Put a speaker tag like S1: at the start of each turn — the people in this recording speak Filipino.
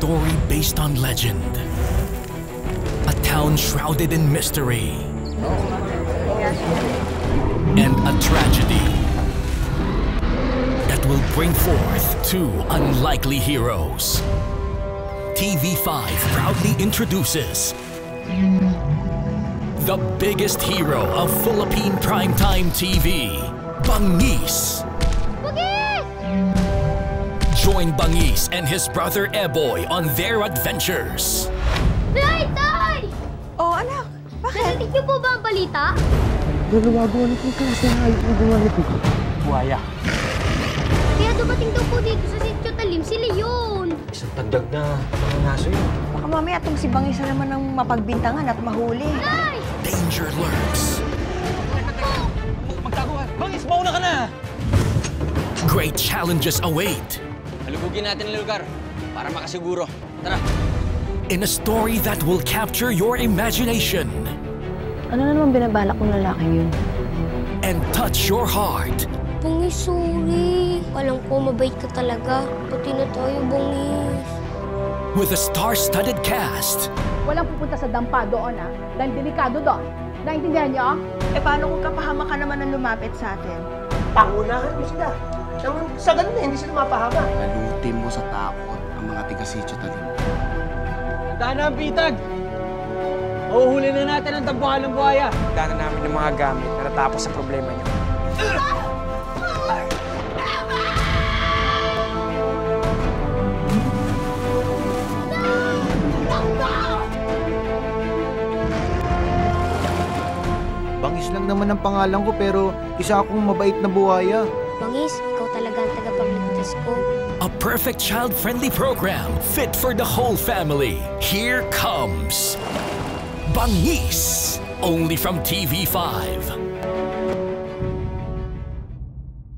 S1: story based on legend. A town shrouded in mystery. And a tragedy that will bring forth two unlikely heroes. TV5 proudly introduces the biggest hero of Philippine primetime TV, Bangis. Join Bangis and his brother Eboy on their adventures.
S2: Tay! Tay!
S3: Oh, anak. Bakit?
S2: Narinig niyo po ba ang balita?
S4: Dalawago ulit yung klase na ayos na gumalit ito. Buhaya.
S2: Kaya dumating daw po dito sa Sitio Talim si Leon.
S4: Isang tagdag na panganaso yun.
S3: Baka mamaya itong si Bangis na naman ang mapagbintangan at mahuli.
S2: Tay!
S1: Danger lurks.
S4: Magtago ka. Bangis, mauna ka na!
S1: Great challenges await.
S5: Halugugin natin ang lugar para makasiguro. Tara!
S1: In a story that will capture your imagination.
S6: Ano na naman binabalak ng lalaking yun?
S1: And touch your heart.
S2: Bangis, sorry. Alam ko, mabait ka talaga. Pati na tayo, Bangis.
S1: With a star-studded cast.
S7: Walang pupunta sa dampa doon, ha? Dahil delikado doon. Naintindihan niyo?
S3: Eh, paano kung kapahama ka naman ang lumapit sa atin?
S4: Pangunahan mo sila. Sa ganun na, hindi sila mapahama.
S8: Nalutin mo sa takot ang mga tiga-Sitio Talim.
S5: Tandaan na ang pitag! Mahuhuli na natin ang tampuhan ng buhaya.
S9: Tandaan namin ng mga gamit na natapos sa problema niyo.
S8: Bangis lang naman ang pangalan ko pero isa akong mabait na buhaya.
S2: Bangis, ikaw talaga ang tagapagligtas ko.
S1: A perfect child-friendly program fit for the whole family. Here comes Bangis, only from TV5.